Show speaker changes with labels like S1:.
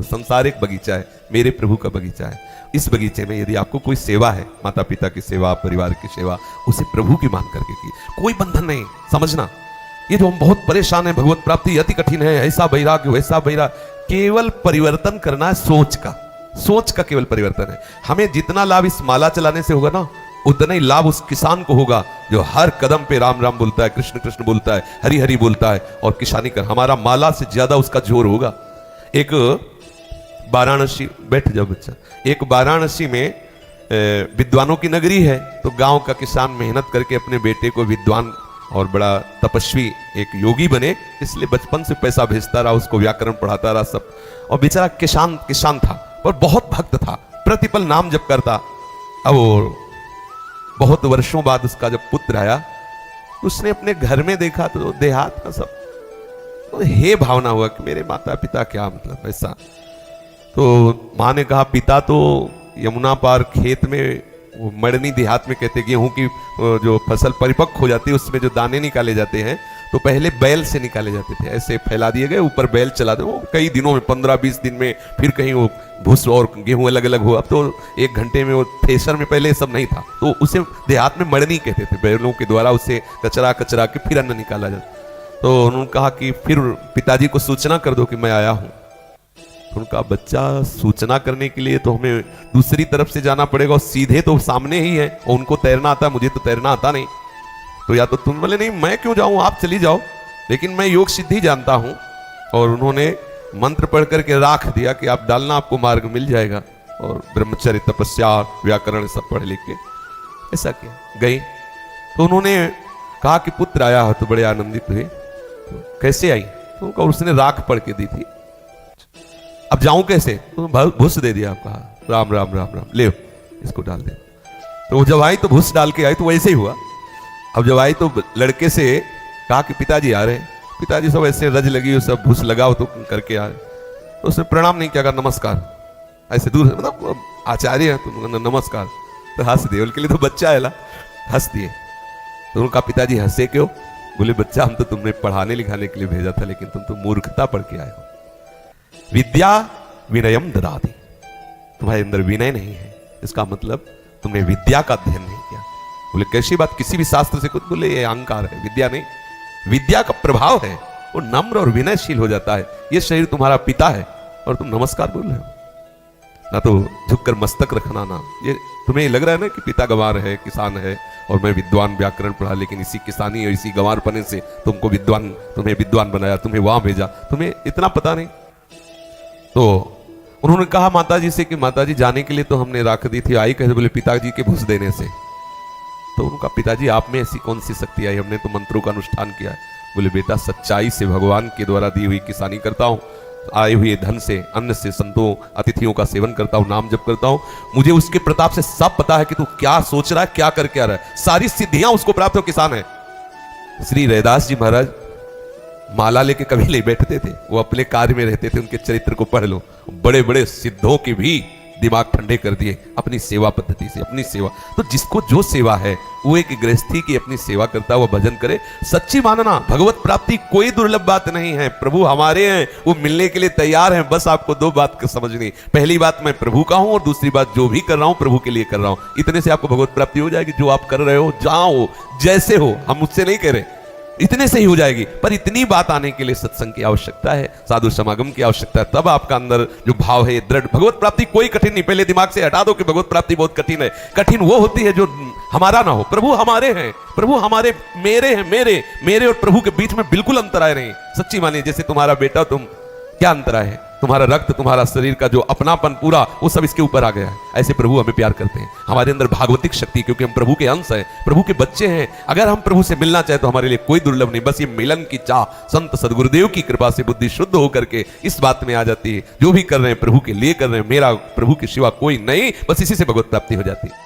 S1: संसार एक बगीचा है, मेरे प्रभु का बगीचा है। इस बगीचे में यदि आपको कोई सेवा है, माता पिता की सेवा, परिवार की सेवा, उसे प्रभु की मान करके की, कोई बंधन नहीं। समझना, ये जो हम बहुत परेशान है, भगवत प्राप्ति अति कठिन है, ऐसा वैराग्य वैसा वैराग्य, केवल परिवर्तन करना है सोच का, सोच का केवल परिवर्तन है। हमें जितना लाभ इस माला चलाने से होगा ना, उतना ही लाभ उस किसान को होगा जो हर कदम पे राम राम बोलता है, कृष्ण कृष्ण बोलता है, हरि हरि बोलता है और किसानी कर। हमारा माला से ज्यादा उसका जोर होगा। एक वाराणसी, बैठ जाओ बच्चा, एक वाराणसी में विद्वानों की नगरी है। तो गांव का किसान मेहनत करके अपने बेटे को विद्वान और बड़ा तपस्वी एक योगी बने, इसलिए बचपन से पैसा भेजता रहा, उसको व्याकरण पढ़ाता रहा सब। और बेचारा किसान था पर बहुत भक्त था, प्रतिपल नाम जप करता। अब बहुत वर्षों बाद उसका जब पुत्र आया, उसने अपने घर में देखा तो देहात का सब, तो हे भावना हुआ कि मेरे माता पिता क्या, मतलब ऐसा। तो माँ ने कहा, पिता तो यमुना पार खेत में, वो मड़नी देहात में कहते, गेहूं की जो फसल परिपक्व हो जाती है उसमें जो दाने निकाले जाते हैं, तो पहले बैल से निकाले जाते थे, ऐसे फैला दिए गए, ऊपर बैल चला दे, वो कई दिनों में 15-20 दिन में फिर कहीं वो भूस और गेहूं अलग अलग हो। अब तो 1 घंटे में वो थ्रेशर में पहले सब नहीं था, तो उसे देहात में मड़नी कहते थे, बैलों के द्वारा उसे कचरा के फिर अन्न निकाला जाता। तो उन्होंने कहा कि फिर पिताजी को सूचना कर दो कि मैं आया हूं। तो उनका बच्चा, सूचना करने के लिए तो हमें दूसरी तरफ से जाना पड़ेगा, और सीधे तो सामने ही है, और उनको तैरना आता, मुझे तो तैरना आता नहीं। तो या तो तुम बोले, नहीं मैं क्यों जाऊं, आप चली जाओ, लेकिन मैं योग सिद्धि जानता हूं। और उन्होंने मंत्र पढ़ करके राख दिया कि आप डालना, आपको मार्ग मिल जाएगा। और ब्रह्मचर्य, तपस्या, व्याकरण सब पढ़ लिख के ऐसा किया। गई तो उन्होंने कहा कि पुत्र आया हो, तो बड़े आनंदित हुए। तो कैसे आई, तो उनका उसने राख पढ़ के दी थी। अब जाऊं कैसे, तो भूस दे दिया, आपका राम राम राम राम, ले इसको डाल दे। तो जब आई तो भूस डाल के आई, तो वैसे ही हुआ। अब जब आई तो लड़के से कहा कि पिताजी आ रहे हैं। पिताजी सब ऐसे रज लगी, सब भूस लगाओ तो करके आ रहे। तो उसने प्रणाम नहीं किया, कहा नमस्कार, ऐसे दूर, मतलब आचार्य है तो नमस्कार। तो हंस दिए, उनके लिए तो बच्चा है ला, हंस दिए। तो उनका पिताजी हंसे क्यों, बोले बच्चा हम तो तुमने पढ़ाने लिखाने के लिए भेजा था, लेकिन तुम तो मूर्खता पढ़ के आए हो। विद्या विनयम ददाति, तुम्हारे अंदर विनय नहीं है, इसका मतलब तुमने विद्या का अध्ययन नहीं किया। बोले कैसी बात, किसी भी शास्त्र से कुछ, बोले ये अहंकार है, विद्या नहीं। विद्या का प्रभाव है, वो नम्र और विनयशील हो जाता है। ये शरीर तुम्हारा पिता है और तुम नमस्कार बोल रहे हो, ना तो झुककर मस्तक रखना ना। ये तुम्हें लग रहा है ना कि पिता गंवार है, किसान है, और मैं विद्वान व्याकरण पढ़ा, लेकिन इसी किसानी और इसी गंवार पने से तुमको विद्वान, तुम्हें विद्वान बनाया, तुम्हें वहां भेजा, तुम्हें इतना पता नहीं। तो उन्होंने कहा माताजी से कि माताजी जाने के लिए तो हमने राख दी थी, आई कैसे, बोले पिताजी के भूस देने से। तो उनका पिताजी आप में ऐसी कौन सी शक्ति आई, हमने तो मंत्रों का अनुष्ठान किया है। बोले बेटा सच्चाई से भगवान के द्वारा दी हुई किसानी करता हूँ, आए हुए धन से, अन्न से, संतों अतिथियों का सेवन करता हूँ, नाम जप करता हूँ। मुझे उसके प्रताप से सब पता है कि तू क्या सोच रहा है, क्या करके आ रहा है, सारी सिद्धियां उसको प्राप्त हो, किसान है। श्री रैदास जी महाराज माला लेके कभी नहीं बैठते थे, वो अपने कार्य में रहते थे। उनके चरित्र को पढ़ लो, बड़े बड़े सिद्धों के भी दिमाग ठंडे कर दिए अपनी सेवा पद्धति से, अपनी सेवा। तो जिसको जो सेवा है, वो एक गृहस्थी की अपनी सेवा करता, वो भजन करे। सच्ची मानना, भगवत प्राप्ति कोई दुर्लभ बात नहीं है, प्रभु हमारे हैं, वो मिलने के लिए तैयार हैं। बस आपको 2 बात समझनी, पहली बात मैं प्रभु का हूं, और दूसरी बात जो भी कर रहा हूं प्रभु के लिए कर रहा हूं। इतने से आपको भगवत प्राप्ति हो जाएगी। जो आप कर रहे हो, जहां हो, जैसे हो, हम मुझसे नहीं कह रहे, इतने से ही हो जाएगी। पर इतनी बात आने के लिए सत्संग की आवश्यकता है, साधु समागम की आवश्यकता है, तब आपका अंदर जो भाव है दृढ़। भगवत प्राप्ति कोई कठिन नहीं, पहले दिमाग से हटा दो कि भगवत प्राप्ति बहुत कठिन है। कठिन वो होती है जो हमारा ना हो। प्रभु हमारे हैं, प्रभु हमारे, मेरे हैं, मेरे और प्रभु के बीच में बिल्कुल अंतर आए नहीं। सच्ची मानिए, जैसे तुम्हारा बेटा, तुम क्या अंतर आए है, तुम्हारा रक्त, तुम्हारा शरीर का जो अपनापन पूरा, वो सब इसके ऊपर आ गया है। ऐसे प्रभु हमें प्यार करते हैं, हमारे अंदर भागवतिक शक्ति, क्योंकि हम प्रभु के अंश हैं, प्रभु के बच्चे हैं। अगर हम प्रभु से मिलना चाहे तो हमारे लिए कोई दुर्लभ नहीं, बस ये मिलन की चाह संत सदगुरुदेव की कृपा से बुद्धि शुद्ध होकर के इस बात में आ जाती है, जो भी कर रहे हैं प्रभु के लिए कर रहे हैं, मेरा प्रभु के सिवा कोई नहीं, बस इसी से भगवत प्राप्ति हो जाती है।